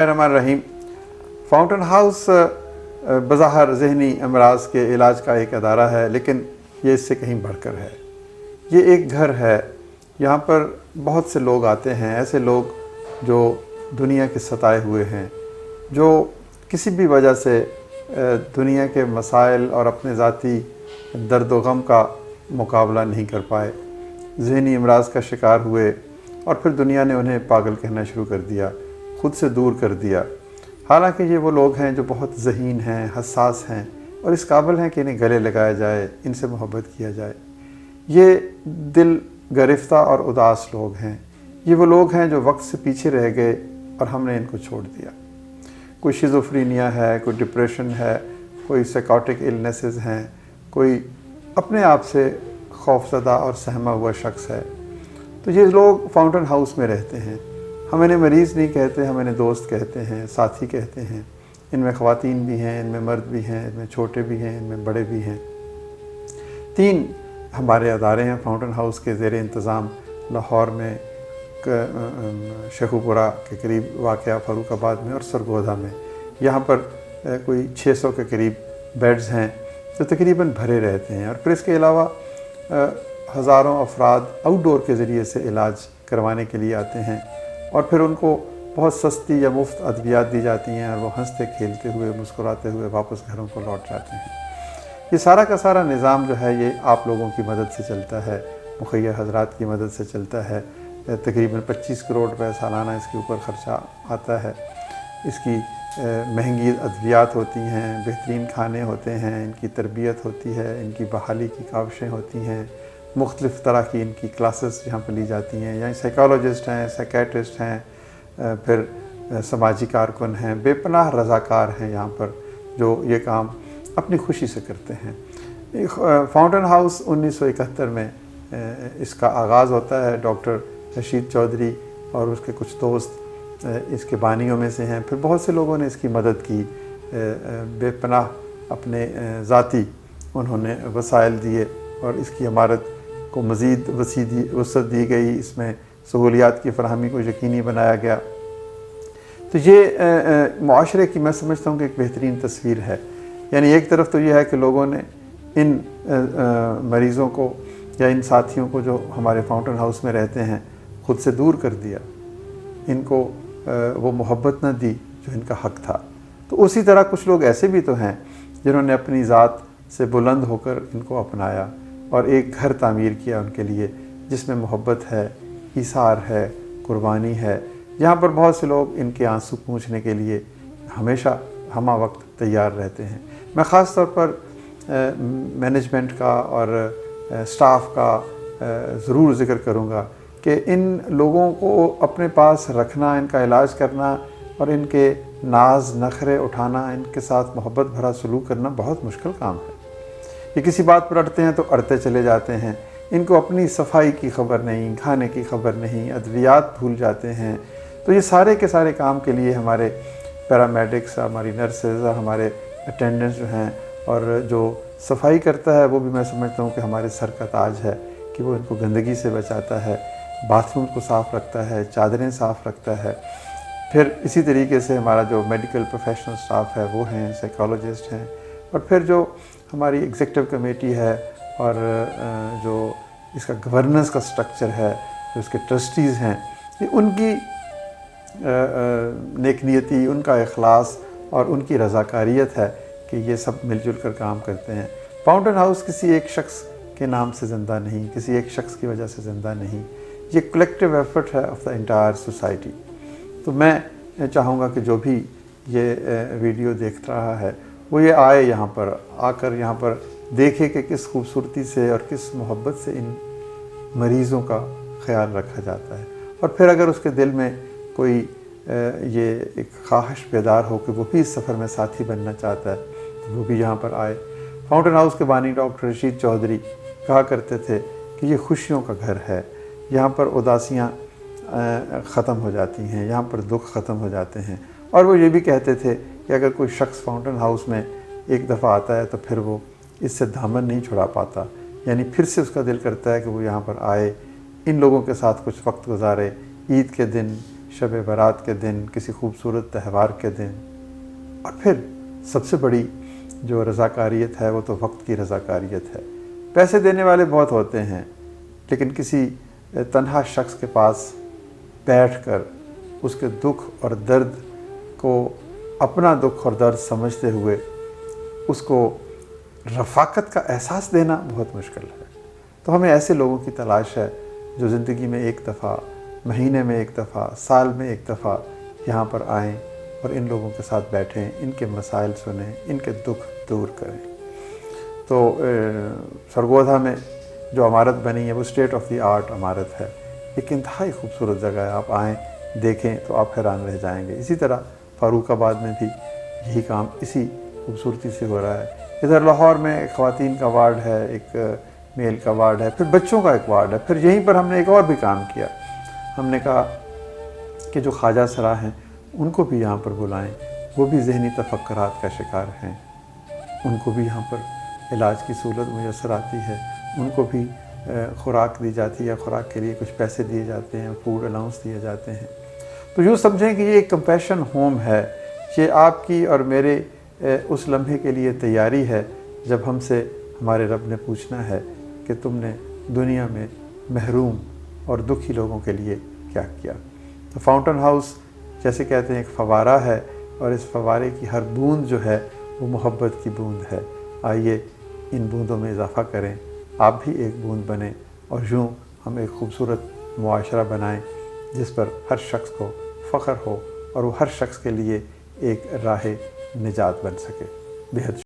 الرحمن الرحیم۔ Fountain house بظاہر ذہنی امراض کے علاج کا ایک ادارہ ہے، لیکن یہ اس سے کہیں بڑھ کر ہے۔ یہ ایک گھر ہے، یہاں پر بہت سے لوگ آتے ہیں، ایسے لوگ جو دنیا کے ستائے ہوئے ہیں، جو کسی بھی وجہ سے دنیا کے مسائل اور اپنے ذاتی درد و غم کا مقابلہ نہیں کر پائے، ذہنی امراض کا شکار ہوئے اور پھر دنیا نے انہیں پاگل کہنا شروع کر دیا، خود سے دور کر دیا۔ حالانکہ یہ وہ لوگ ہیں جو بہت ذہین ہیں، حساس ہیں اور اس قابل ہیں کہ انہیں گلے لگایا جائے، ان سے محبت کیا جائے۔ یہ دل گرفتہ اور اداس لوگ ہیں، یہ وہ لوگ ہیں جو وقت سے پیچھے رہ گئے اور ہم نے ان کو چھوڑ دیا۔ کوئی شیزوفرینیا ہے، کوئی ڈپریشن ہے، کوئی سائیکوٹک النیسز ہیں، کوئی اپنے آپ سے خوفزدہ اور سہما ہوا شخص ہے۔ تو یہ لوگ فاؤنٹن ہاؤس میں رہتے ہیں۔ ہم انہیں مریض نہیں کہتے، ہم انہیں دوست کہتے ہیں، ساتھی کہتے ہیں۔ ان میں خواتین بھی ہیں، ان میں مرد بھی ہیں، ان میں چھوٹے بھی ہیں، ان میں بڑے بھی ہیں۔ 3 ہمارے ادارے ہیں فاؤنٹن ہاؤس کے زیر انتظام۔ لاہور میں شیخوپورہ کے قریب واقع فاروق آباد میں اور سرگودا میں۔ یہاں پر کوئی 600 کے قریب بیڈز ہیں جو تقریباً بھرے رہتے ہیں، اور پھر اس کے علاوہ ہزاروں افراد آؤٹ ڈور کے ذریعے سے علاج کروانے کے لیے آتے ہیں، اور پھر ان کو بہت سستی یا مفت ادویات دی جاتی ہیں اور وہ ہنستے کھیلتے ہوئے مسکراتے ہوئے واپس گھروں کو لوٹ جاتے ہیں۔ یہ سارا کا سارا نظام جو ہے یہ آپ لوگوں کی مدد سے چلتا ہے، مخیر حضرات کی مدد سے چلتا ہے۔ تقریباً 25 کروڑ روپے سالانہ اس کے اوپر خرچہ آتا ہے۔ اس کی مہنگی ادویات ہوتی ہیں، بہترین کھانے ہوتے ہیں، ان کی تربیت ہوتی ہے، ان کی بحالی کی کاوشیں ہوتی ہیں، مختلف طرح کی ان کی کلاسز یہاں پہ لی جاتی ہیں۔ یہاں سائیکالوجسٹ ہیں، سائیکیٹرسٹ ہیں، پھر سماجی کارکن ہیں، بے پناہ رضاکار ہیں یہاں پر جو یہ کام اپنی خوشی سے کرتے ہیں۔ فاؤنٹن ہاؤس 1971 میں اس کا آغاز ہوتا ہے۔ ڈاکٹر رشید چودھری اور اس کے کچھ دوست اس کے بانیوں میں سے ہیں۔ پھر بہت سے لوگوں نے اس کی مدد کی، بے پناہ اپنے ذاتی انہوں نے وسائل دیے اور اس کی عمارت کو مزید وسعت دی گئی، اس میں سہولیات کی فراہمی کو یقینی بنایا گیا۔ تو یہ معاشرے کی میں سمجھتا ہوں کہ ایک بہترین تصویر ہے۔ یعنی ایک طرف تو یہ ہے کہ لوگوں نے ان مریضوں کو یا ان ساتھیوں کو جو ہمارے فاؤنٹن ہاؤس میں رہتے ہیں خود سے دور کر دیا، ان کو وہ محبت نہ دی جو ان کا حق تھا۔ تو اسی طرح کچھ لوگ ایسے بھی تو ہیں جنہوں نے اپنی ذات سے بلند ہو کر ان کو اپنایا اور ایک گھر تعمیر کیا ان کے لیے، جس میں محبت ہے، ایثار ہے، قربانی ہے۔ یہاں پر بہت سے لوگ ان کے آنسو پونچھنے کے لیے ہمیشہ ہمہ وقت تیار رہتے ہیں۔ میں خاص طور پر مینجمنٹ کا اور سٹاف کا ضرور ذکر کروں گا کہ ان لوگوں کو اپنے پاس رکھنا، ان کا علاج کرنا اور ان کے ناز نخرے اٹھانا، ان کے ساتھ محبت بھرا سلوک کرنا بہت مشکل کام ہے۔ یہ کسی بات پر اڑتے ہیں تو اڑتے چلے جاتے ہیں، ان کو اپنی صفائی کی خبر نہیں، کھانے کی خبر نہیں، ادویات بھول جاتے ہیں۔ تو یہ سارے کے سارے کام کے لیے ہمارے پیرامیڈکس، ہماری نرسز اور ہمارے اٹینڈنٹس جو ہیں، اور جو صفائی کرتا ہے وہ بھی میں سمجھتا ہوں کہ ہمارے سر کا تاج ہے کہ وہ ان کو گندگی سے بچاتا ہے، باتھ روم کو صاف رکھتا ہے، چادریں صاف رکھتا ہے۔ پھر اسی طریقے سے ہمارا جو میڈیکل پروفیشنل سٹاف ہے وہ ہیں، سائیکالوجسٹ ہیں، اور پھر جو ہماری ایگزیکٹو کمیٹی ہے اور جو اس کا گورننس کا سٹرکچر ہے، جو اس کے ٹرسٹیز ہیں، یہ ان کی نیک نیتی، ان کا اخلاص اور ان کی رضاکاریت ہے کہ یہ سب مل جل کر کام کرتے ہیں۔ فاؤنٹن ہاؤس کسی ایک شخص کے نام سے زندہ نہیں، کسی ایک شخص کی وجہ سے زندہ نہیں، یہ کلیکٹیو ایفرٹ ہے آف دا انٹائر سوسائٹی۔ تو میں چاہوں گا کہ جو بھی یہ ویڈیو دیکھ رہا ہے وہ یہ آئے یہاں پر، آ کر یہاں پر دیکھے کہ کس خوبصورتی سے اور کس محبت سے ان مریضوں کا خیال رکھا جاتا ہے، اور پھر اگر اس کے دل میں کوئی یہ ایک خواہش بیدار ہو کہ وہ بھی اس سفر میں ساتھی بننا چاہتا ہے تو وہ بھی یہاں پر آئے۔ فاؤنٹن ہاؤس کے بانی ڈاکٹر رشید چودھری کہا کرتے تھے کہ یہ خوشیوں کا گھر ہے، یہاں پر اداسیاں ختم ہو جاتی ہیں، یہاں پر دکھ ختم ہو جاتے ہیں۔ اور وہ یہ بھی کہتے تھے کہ اگر کوئی شخص فاؤنٹن ہاؤس میں ایک دفعہ آتا ہے تو پھر وہ اس سے دامن نہیں چھڑا پاتا، یعنی پھر سے اس کا دل کرتا ہے کہ وہ یہاں پر آئے، ان لوگوں کے ساتھ کچھ وقت گزارے، عید کے دن شب برات کے دن، کسی خوبصورت تہوار کے دن. اور پھر سب سے بڑی جو رضاکاریت ہے وہ تو وقت کی رضاکاریت ہے. پیسے دینے والے بہت ہوتے ہیں، لیکن کسی تنہا شخص کے پاس بیٹھ کر اس کے دکھ اور درد کو اپنا دکھ اور درد سمجھتے ہوئے اس کو رفاقت کا احساس دینا بہت مشکل ہے. تو ہمیں ایسے لوگوں کی تلاش ہے جو زندگی میں ایک دفعہ، مہینے میں ایک دفعہ، سال میں ایک دفعہ یہاں پر آئیں اور ان لوگوں کے ساتھ بیٹھیں، ان کے مسائل سنیں، ان کے دکھ دور کریں. تو سرگودا میں جو عمارت بنی ہے وہ اسٹیٹ آف دی آرٹ عمارت ہے. ایک انتہائی خوبصورت جگہ ہے، آپ آئیں دیکھیں تو آپ حیران رہ جائیں گے. اسی طرح فاروق آباد میں بھی یہی کام اسی خوبصورتی سے ہو رہا ہے. ادھر لاہور میں ایک خواتین کا وارڈ ہے، ایک میل کا وارڈ ہے، پھر بچوں کا ایک وارڈ ہے. پھر یہیں پر ہم نے ایک اور بھی کام کیا. ہم نے کہا کہ جو خواجہ سرا ہیں ان کو بھی یہاں پر بلائیں، وہ بھی ذہنی تفکرات کا شکار ہیں، ان کو بھی یہاں پر علاج کی سہولت میسر آتی ہے، ان کو بھی خوراک دی جاتی ہے، خوراک کے لیے کچھ پیسے دیے جاتے ہیں، فوڈ الاؤنس دیے جاتے ہیں. تو یوں سمجھیں کہ یہ ایک کمپیشن ہوم ہے. یہ آپ کی اور میرے اس لمحے کے لیے تیاری ہے جب ہم سے ہمارے رب نے پوچھنا ہے کہ تم نے دنیا میں محروم اور دکھی لوگوں کے لیے کیا کیا. تو فاؤنٹن ہاؤس جیسے کہتے ہیں ایک فوارہ ہے، اور اس فوارے کی ہر بوند جو ہے وہ محبت کی بوند ہے. آئیے ان بوندوں میں اضافہ کریں، آپ بھی ایک بوند بنیں، اور یوں ہم ایک خوبصورت معاشرہ بنائیں جس پر ہر شخص کو فخر ہو اور وہ ہر شخص کے لیے ایک راہ نجات بن سکے. بہت